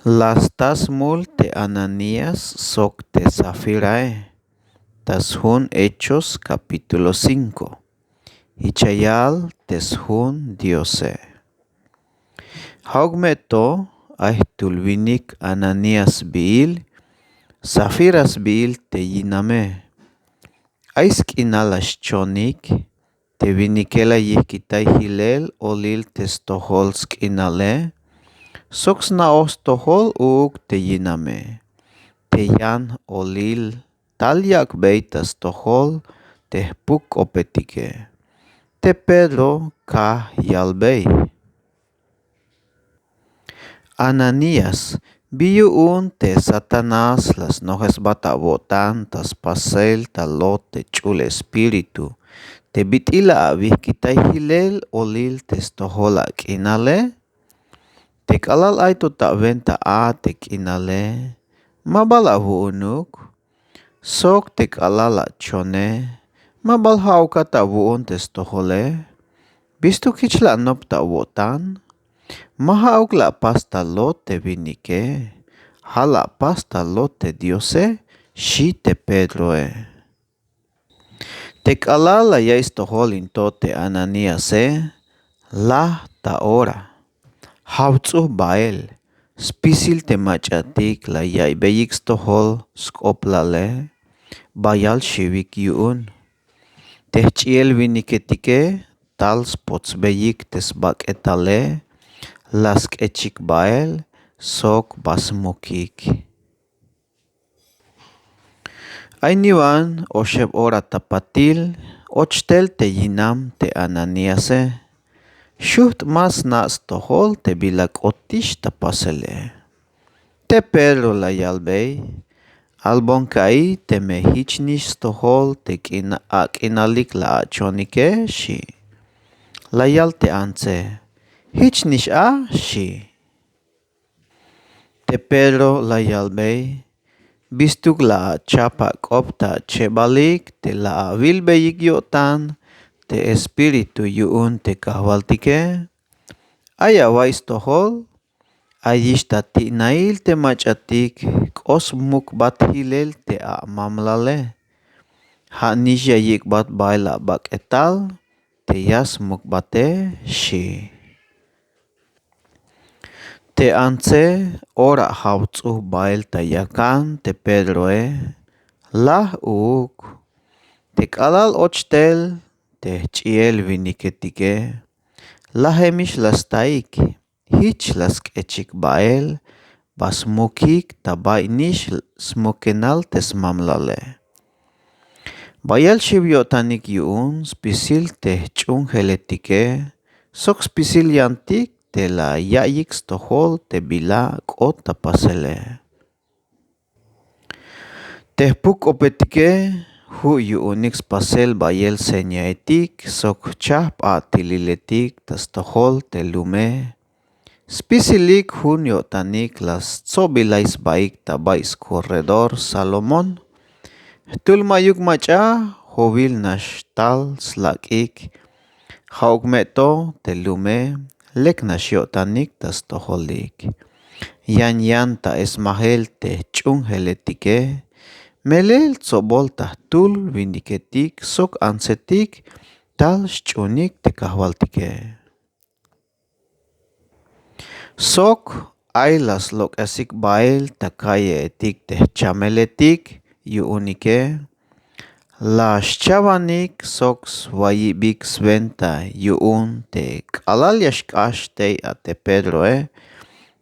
Las tas mul te Ananías soc te Zafirae. Tas hun Hechos capítulo 5. Ichayal tes hun Diose. Haugmeto ahtulvinik Ananías biil, Zafiras biil te yiname. Aisk inalas chonik, te vinikela yihkitay hilel olil tes toholsk inale, sox naos tohol uk te yiname. Te yan olil talyak beitas tohol te puk opetike. Te Pedro ka yalbei. Ananías, biyuun te Satanás las nojes batabotan tas pasel talot te chul espíritu. Te bitila abihkitay hilel olil tes tohola kinale. Te kalal ay to ta venta a te kinale. Mabala huunuk. Sok te kalala chone. Mabal hau kata vuun tes tohole. Bistu kichla nop ta wotan. Mahauk la pasta lot te vinike. Hala pasta lot te Diose. Shi te Pedroe. Te kalala yais toholin to te Ananíase. La ta ora. Hautsu bael. Spisil te machatik la yai beyik tohol skoplale. Bayal shivik yuun. Te chiel viniketike. Tal spots beyik tes bak etale. Lask echik bael. Sok basmukik. Ainiwan osheb ora tapatil. Ochtel te yinam te Ananíase. Shuht mas nas tohol te bilak otish tapasele. Te Pedro la yalbei. Albon kai te me hichnish tohol te kinalik la achonike shi. La yal te ance. Hichnish a shi. Te Pedro la yalbei. Bistuk la chapa kopta chebalik te la vilbeyik yotan. Te espiritu yuun te kahwaltike. Ayawais tohol. Ayishta ti nail te machatik. Kos muk bat hilel te a mamlale. Hanisha yik bat baila bak etal. Te yas muk bate shi. Te ance ora hautsu bail ta yakan te Pedroe. Lah uk. Te kalal ochtel. Te chiel viniketike. Lahemish las taik. Hich las kechik bael. Bas mukik tabay nish smokenal tes mamlale. Bayal shibyotanik yuun spisil te chung heletike. Sok spisil yantik te la yayik stohol te bila kot tapasele. Te puk opetike. Hu yuunix pasel bayel senyaetik. Sok chap atililetik tas tohol te lume. Spisilik hun yotanik las tsobilais baik tabais corredor Salomón. Tulmayuk macha hovil nash tal slakik. Haugmeto te lume lek nash yotanik tas toholik. Yan ta esmahel te chung heletike. Melel tsobol tah tul vindiketik sok ansetik tal shchunik te kahwaltike. Sok ay las lokasik bail takaye etik te chameletik yuunike. Las chavanik soks wayibik sventa yuun te kalalyash te ate Pedroe.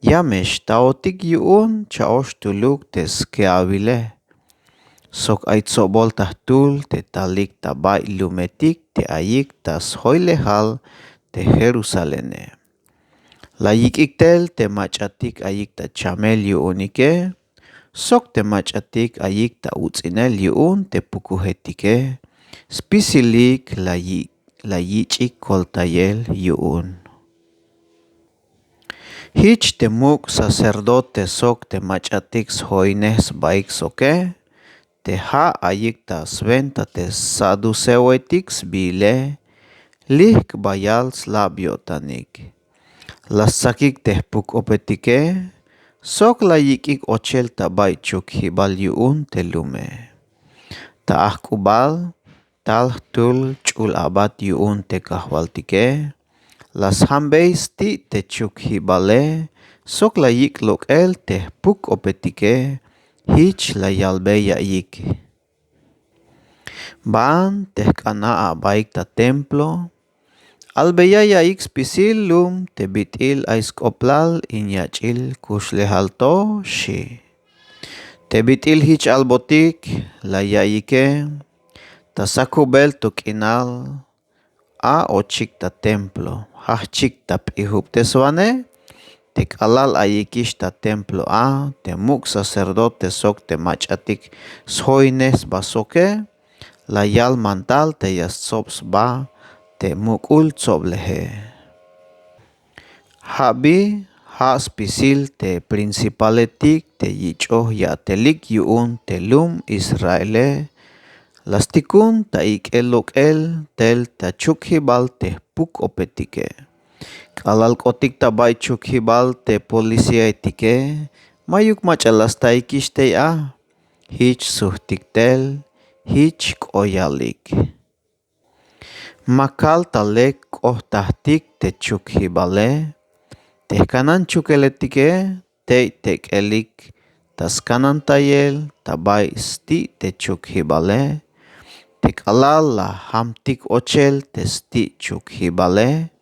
Yamesh taotik yuun chaosh tuluk te skeavile. Sok ay tsobol tahtul te talik tabay lumetik te ayik tas hoylehal te Jerusalene. La yikiktel te machatik ayik ta chamel yuunike. Sok te machatik ayik ta utzinel yuun te pukuhetike. Spisilik la yichik koltayel yuun. Hich te muk sacerdote sok te machatik hoines baik soke. Te ha ayik ta sventa te saduceoetik bile. Lik bayal slabiotanik. Las sakik te puk opetike. Sok la yik'ik ochel tabay chuk hibal yu'un te lume. Ta'aj k'ubal tal tul ch'ul abat yu'un te kahwal tike. Las hambey sti te chuk hibale. Sok la yik lok'el te puk opetike. Hich la yalbe ya'yik. Ban te k'ana abaik ta templo. Albeyaya ix pisil lum te bitil aiskoplal inyachil kushlehalto shi. Te bitil hich albotik la yayike tasakubel tukinal a ochik ta templo. Hachik ta pihup teswane te kalal ayikish ta templo a te muk sacerdote sok te machatik shoines basoke la yal mantal te yasops ba te mukul tsoblehe. Habi has pisil te principaletik te yichoh yatelik yu'un te lum Israele. Lastikun ta elok el tel ta chukhibal te puk opetike. Kalal kotik ta bay chukhibal te polisia etike. Mayuk machalas ta ikishtei a. Hich suhtik tel. Hich koyalik. Makal talek koh tahtik te chuk hibale. Te kanan chukeletike te elik. Tas kanan tayel tabay sti te chuk hibale. Te kalal la hamtik ochel te sti chuk hibale.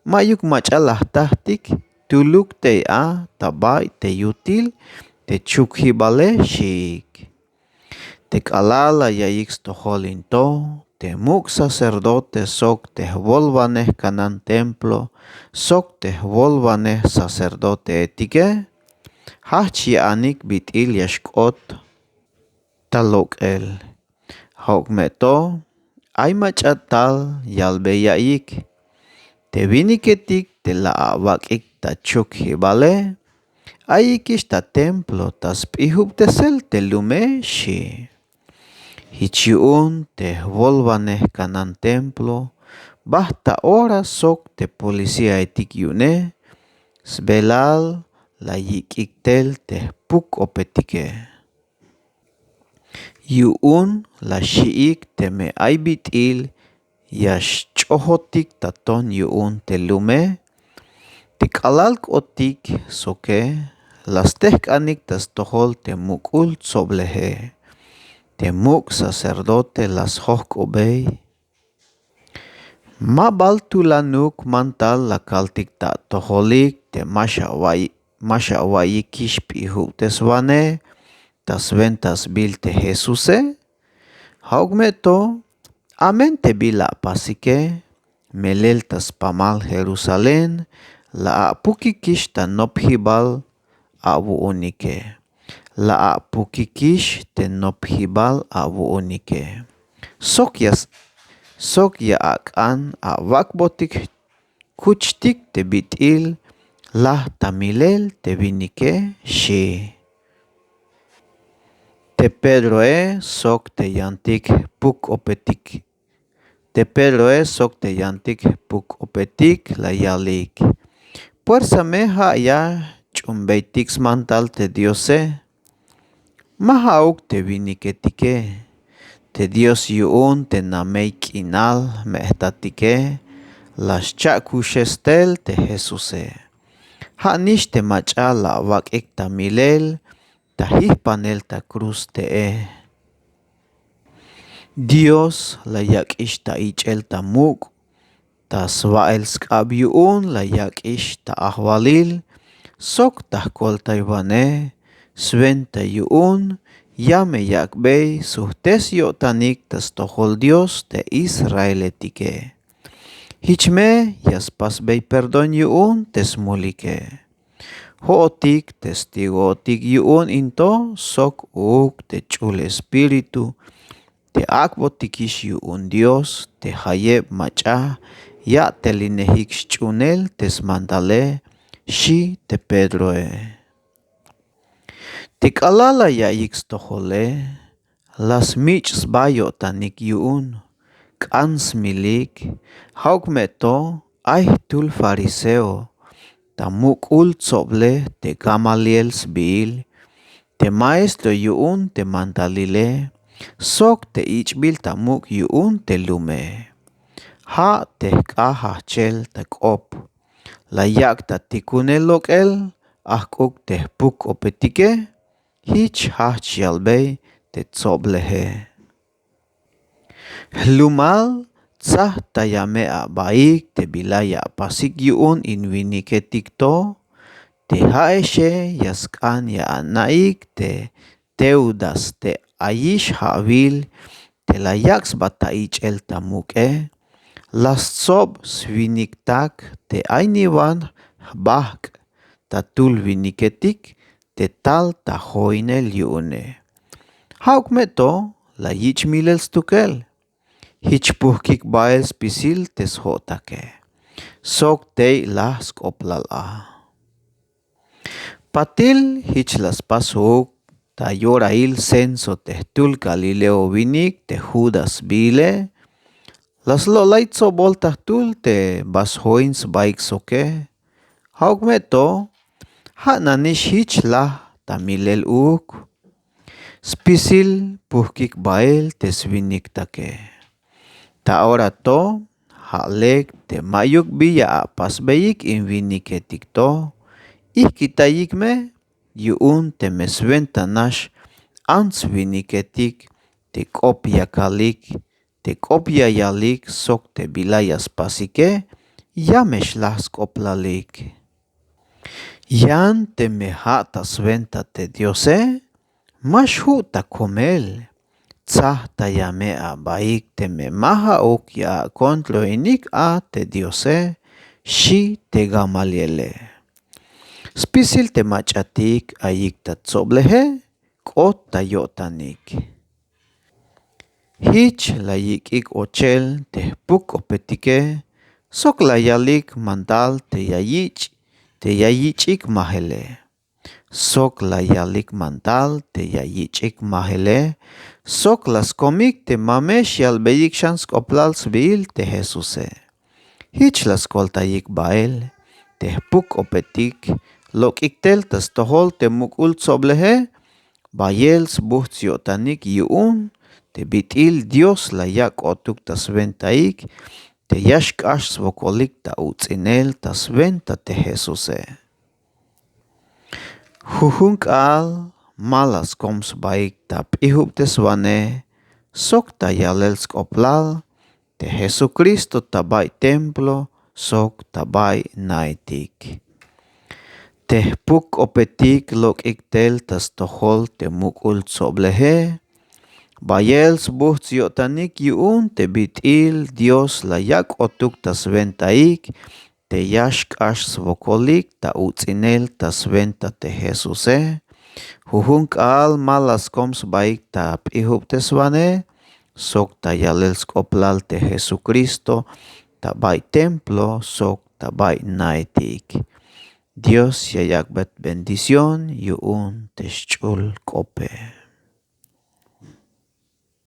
Mayuk machalah tahtik tuluk te a tabay te yutil te chuk hibale shik. Te kalal la yayik stoholinto. Te muk sacerdote sok te volvaneh kanan templo, sok te volvaneh sacerdote etike, hach anik bitil yashkot talok el. Hauk meto, ay machatal yalbe yaik. Te viniketik te la awakik ta chuk hibale, ayikish ta templo tas pihup tesel te lume shi. Hichiun te volvaneh kanan templo, bahta ora sok te polisia etik yune, sbelal la yikiktel te puk opetike. Yu'un la shi'ik te me aybitil yash chohotik taton yu'un te lume, te kalalk otik soke, las tehkanik tas tohol te mukul tsoblehe. Te muk sacerdote las hohkobey. Mabal tulanuk mantal la kaltik ta toholik te masha wayikish pihu teswane tas ventas bil te Jesuse. Haugmeto amen te bila pasike melel tas pamal Jerusalén la pukikish ta nophibal awu unike. La pukikish te nophibal awu unike. Sok ya akan wakbotik kuchtik te bitil lah tamilel te binike shi. Te Pedro sok te yantik puk opetik. Te Pedro sok te yantik puk opetik la yalik. Puersa meha ya chumbeitik mantal te Diose. Mahauk te viniketike. Te Dios yu'un te nameik inal mehtatike. Las chakushestel te Jesuse. Hanish te macha la wakik tamilel. Tahih panel ta cruz te Dios la yakish ta ichel ta muk. Ta swael skab yu'un la yakish ta ahwalil. Sok tahkol taybane. Swen ta yu'un. Yame yakbey suhtes yotanik tas tohol Dios te Israeletike. Hichme yaspas bey perdon yu'un tesmulike. Hootik testigo otik yu'un into sok uk te chul espiritu. Te akbotikish yu'un Dios te hayeb macha ya telinehik chunel tesmandale shi te Pedro Tik alala ya tohole, las michs bayo tanik yu'un, kans milik, hauk meto, ay tul fariseo, ta muk'ul tzoble te Gamaliel sbil, te maestro yu'un te mantalile, sok te ichbil ta muk yu'un te lume. Ha te k'a hachel ta k'op, layak ta tikunel lok'el, ajk'uk te puk opetike, hich hach yalbey te tzobleje. Lumal tzah tayamea baik te bilaya pasik yu'un inwiniketik to, te haeshe yaskan ya anaik te teudas te ayish ha'vil te layaks bataich el tamuke, las tzob swiniktak te ainiwan bahk tatul winiketik te tal ta hoinel yu'une. Hauk meto la yich milel stukel. Hich puhkik bael spisil tes hotake. Sok tei las koplala. Patil hich las pasuk ta yorail censo tehtul Galileo vinik te Judas bile. Las lolaitzo boltahtul te bashoins baik soke. Hauk meto ha nanish hich lah tamilel uk. Spisil puhkik bael tes vinik take. Ta ahora to halek te mayuk biya pas beik in viniketik to. Ihkitayik me yu'un te meswenta nash ans viniketik te kopya kalik te kopya yalik sok te bilayas pasike yamesh las koplalik. Yan te meha ta sventa te diose mashu ta komel. Tzah ta yamea baik te me maha ok ya kontro inik a te diose shi te Gamaliele. Spisil te machatik ayik ta tzoblehe kot ta yotanik. Hich la yikik ochel te puk opetike sok la yalik mandal te yayichik mahele. Sok la yalik mandal te yayichik mahele. Sok las komik te mamesh yalbeyik shans koplal sbil te Jesuse. Hich las koltayik bael te puk opetik lok iktel tas tohol te mukul tzoblehe bayel sbuht yotanik yu'un te bitil Dios la yak otuk tas ventaik te yashkash svokolik ta utzinel tas venta te Jesuse. Hujunk al malas koms baik ta pihub tes wane sok ta yalel skoplal te Jesucristo tabay templo sok tabay naitik. Te puk opetik lok iktel tas tohol te mukul tzoblehe. Bayel sbuht yotanik yu'un te bitil Dios la yak otuk tas ventaik te yashkash svokolik ta utzinel tas venta te Jesuse. Hujunk al malas koms baik ta pihub tes wane sok ta yalel skoplal te Jesucristo tabay templo sok tabay naitik. Dios yayak bet bendición yu'un teschul kope.